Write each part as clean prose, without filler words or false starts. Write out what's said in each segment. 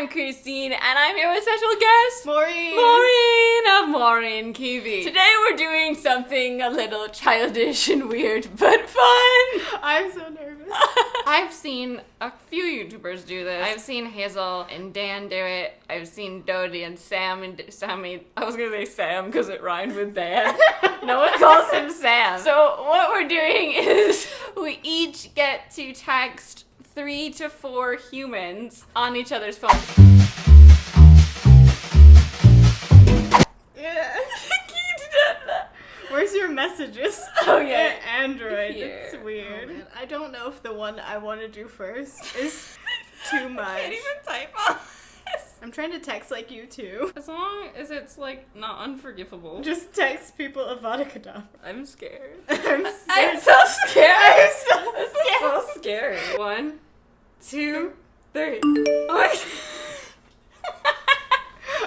I'm Christine, and I'm here with special guest, Maureen of Maureen Kiwi. Today we're doing something a little childish and weird, but fun. I'm so nervous. I've seen a few YouTubers do this. I've seen Hazel and Dan do it. I've seen Dodie and Sam and Sammy. I was gonna say Sam because it rhymed with Dan. No one calls him Sam. So what we're doing is we each get to text 3 to 4 humans on each other's phone. Yeah. Where's your messages? Oh yeah, Android. Here. It's weird. Oh, I don't know if the one I want to do first is too much. I can't even type on this. I'm trying to text like you too. As long as it's like not unforgivable. Just text people Avada Kedavra. I'm scared. I'm scared. I'm so scared. I'm so This scared. is so scary. 1, 2, 3. Oh my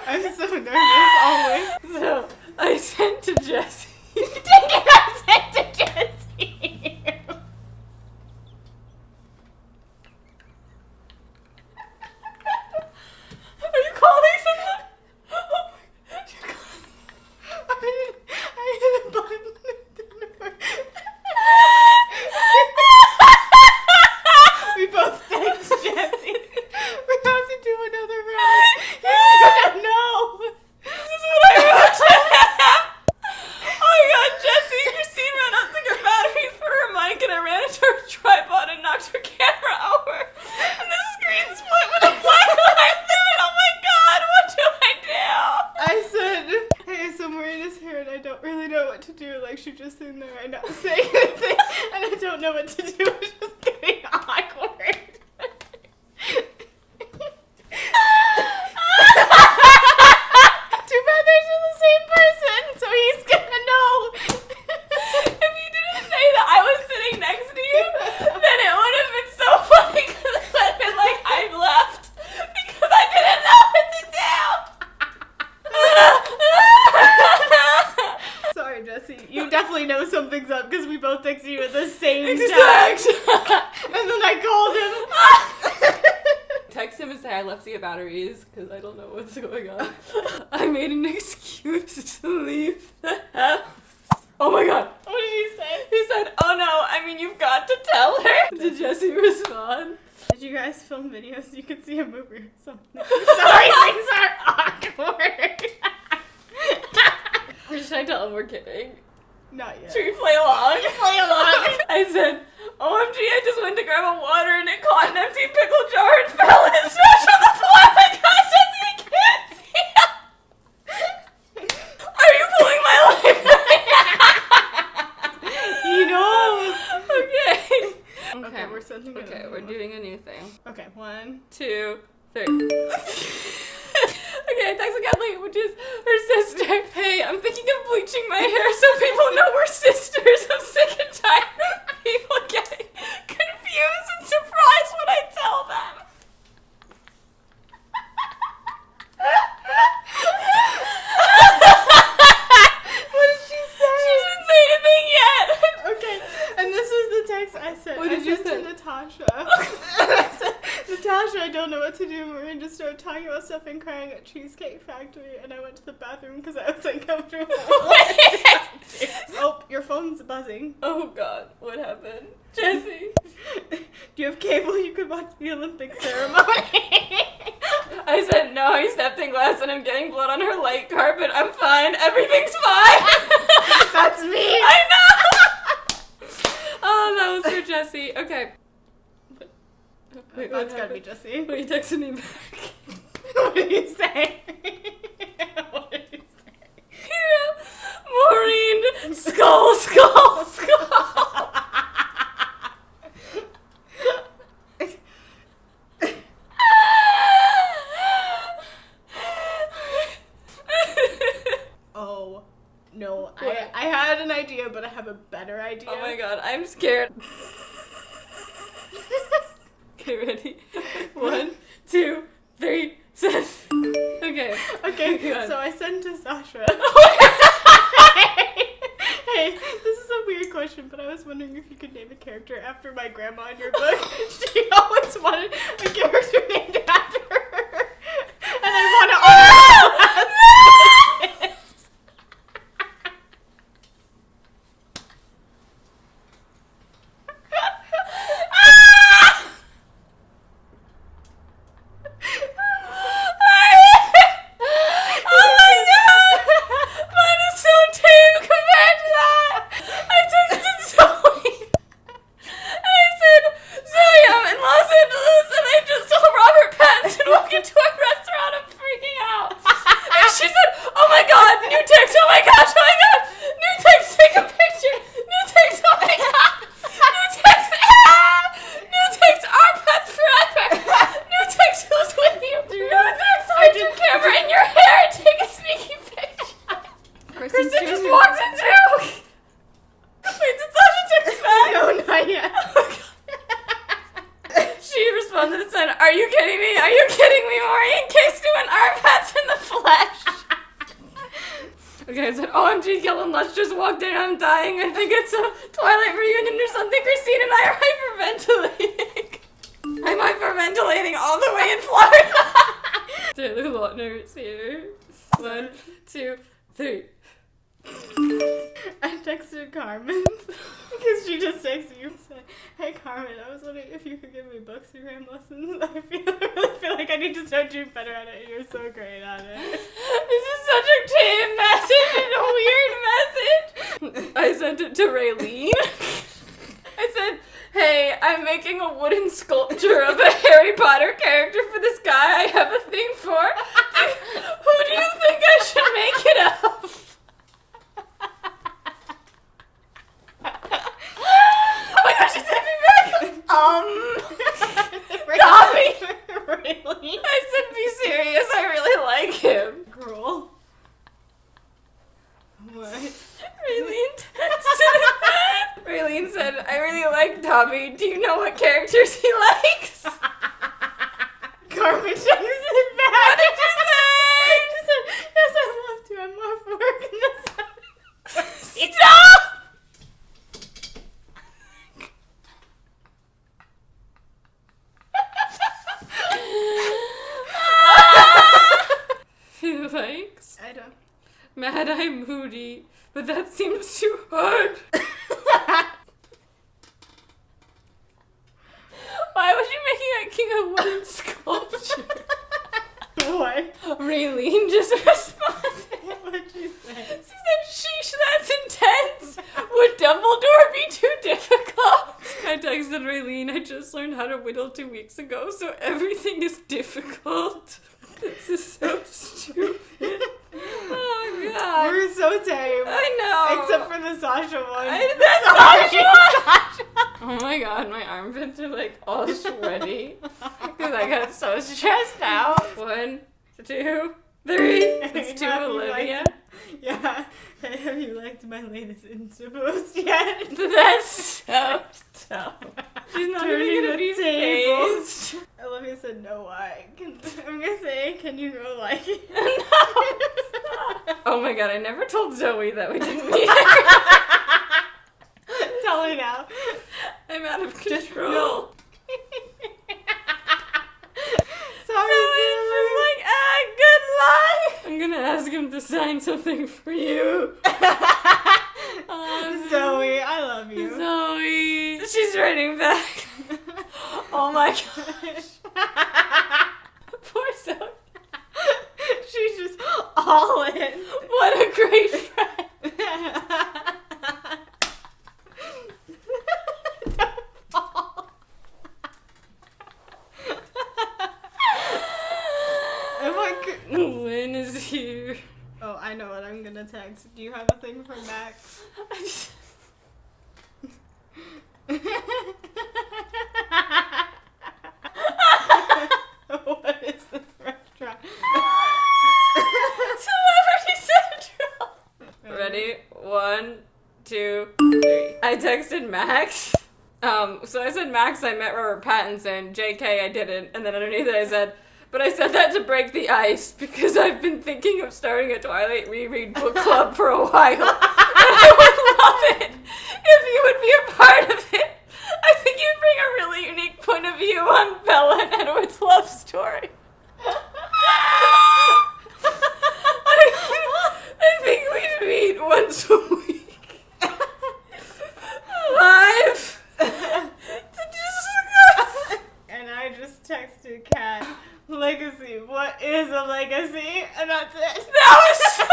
I'm so nervous always. So I sent to Jessie. You think I sent to Jessie? Are you calling someone? Oh my God, you're calling. I hit a button. We both text Jessie. We have to do another round. He's gonna know. This is what I wrote to him. Oh my God, Jessie, Christine ran out to get batteries for her mic and I ran into her tripod and knocked her camera over. And the screen split with a black line through it. Oh my God, what do I do? I said, hey, so Maureen is here and I don't really know what to do. Like, she's just in there and not saying anything. And I don't know what to do. It's just getting awkward. Too bad they're just the same person, so he's gonna know. If you didn't say that I was sitting next to you, then it would have been so funny because it would have been like I left because I didn't know what to do. Sorry, Jessie. You definitely know something's up because we both texted you at the same time. Exact. And then I called him. Text him and say I left to get batteries because I don't know what's going on. I made an excuse to leave the house. Oh my God. What did he say? He said, oh no, I mean you've got to tell her. Did Jessie respond? Did you guys film videos? You could see a movie or something. Sorry, things are awkward. Should I tell him we're kidding? Not yet. Should we play along? Play along. I said, OMG, I just went to grab a water and it caught an empty pickle jar and fell and it smashed on the floor. Oh my gosh, Jessie, I can't see him. Are you pulling my leg right now? He knows. Okay. Okay, we're sending it. Okay, we're doing a new thing. Okay, 1, 2, 3. Okay, I texted Kathleen, which is her sister. Hey, I'm thinking of bleaching my hair so people know we're sisters. I'm sick and tired of people getting confused and surprised when I tell them. What did she say? She didn't say anything yet. Okay, and this is the text I sent. What did you I sent say? to Natasha. I said, Natasha, I don't know what to do. Maureen just started talking about stuff and crying at Cheesecake Factory, and I went to the bathroom because I was uncomfortable. Oh, your phone's buzzing. Oh God, what happened? Jessie. Do you have cable? You could watch the Olympic ceremony. I said, no, I stepped in glass and I'm getting blood on her light carpet. I'm fine. Everything's fine. That's me. I know. Oh, that was for Jessie. Okay. Wait, That's gotta be Jessie. Wait, you texted me back. What did you say? What did you say? Maureen, skull, skull, skull. Oh, no. I had an idea, but I have a better idea. Oh my God, I'm scared. Okay, ready? 1, 2, 3, send. Okay. Okay, Good. so I sent to Sasha. Hey, this is a weird question, but I was wondering if you could name a character after my grandma in your book. She always wanted a character named after her. said, are you kidding me? Are you kidding me, Maury? Encased doing arm pats in the flesh. Okay, I said, OMG, Gillen, let's just walk in. I'm dying. I think it's a Twilight reunion or something. Christine and I are hyperventilating. I'm hyperventilating all the way in Florida. Dude, look a lot nervous here. 1, 2, 3. I texted Carmen because she just texted you and said, hey Carmen, I was wondering if you could give me Bookstagram lessons. I really feel like I need to start doing better at it. You're so great at it. This is such a tame message and a weird message. I sent it to Raylene. I said, hey, I'm making a wooden sculpture of a Harry Potter character for this guy I have a thing for. Who do you think I should make it of? Oh my gosh, she sent me back! Dobby! Really? I said, be serious, I really like him. Girl. What? Raylene said, I really like Dobby. Do you know what characters he likes? Carmen texted back. What did you say? She said, yes, I'd love to. I'm off work in the summer. Stop! He likes I don't. Mad Eye Moody, but that seems too hard. Why was you making a wooden sculpture? What? Raylene just responded. What did you say? She said, sheesh, that's intense. Would Dumbledore be too difficult? I texted Raylene, I just learned how to whittle 2 weeks ago, so everything is difficult. This is so stupid. Oh, God. We're so tame. I know. Except for the Sasha one. Sasha! Oh my God, my armpits are like all sweaty because I got so stressed out. 1, 2, 3. It's to Olivia. Yeah. Hey, have you liked my latest Insta post yet? That's so dumb. She's not Turning even the gonna be tables. phased. Olivia said, no, why? I'm gonna say, can you go like it? No. Oh my God, I never told Zoe that we didn't meet. Tell me now. I'm out of control. No. Sorry, Zoe's just like, good luck. I'm gonna ask him to sign something for you. Zoe, I love you. Zoe. She's writing back. Oh my gosh. Poor Zoe. She's just all in. What a great friend. Lynn is here. Oh, I know what I'm gonna text. Do you have a thing for Max? What is this restaurant? Celebrity Central. Ready? 1, 2, 3. I texted Max. So I said, Max, I met Robert Pattinson. JK, I didn't. And then underneath it I said, but I said that to break the ice because I've been thinking of starting a Twilight reread book club for a while. And I would love it if you would be a part of it. I think you'd bring a really unique point of view on Bella and Edward's love story. I think we'd meet once a week. Live. To discuss. And I just texted Kat, legacy. What is a legacy? And that's it. That was so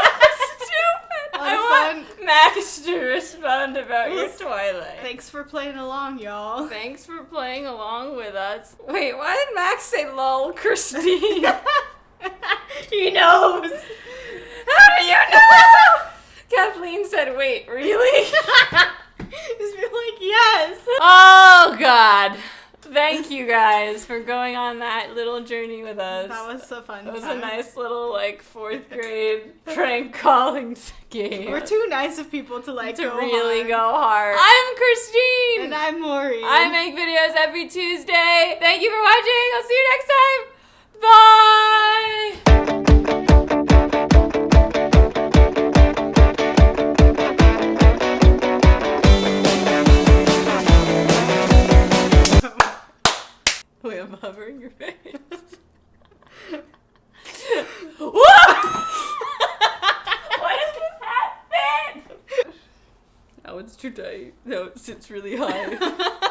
stupid. I Son. want Max to respond about your Twilight. Thanks for playing along, y'all. Thanks for playing along with us. Wait, why did Max say lol, Christine? He knows. How do you know? Kathleen said, wait, really? Just be like, yes. Oh, God. Thank you guys for going on that little journey with us. That was so fun. It was a nice little, like, 4th grade prank calling game. We're too nice of people to, like, to go really hard. go hard. I'm Christine! And I'm Maureen. I make videos every Tuesday. Thank you for watching. I'll see you next time. Bye! Wait, I'm hovering your face. What does this hat fit? Oh, it's too tight. No, it sits really high.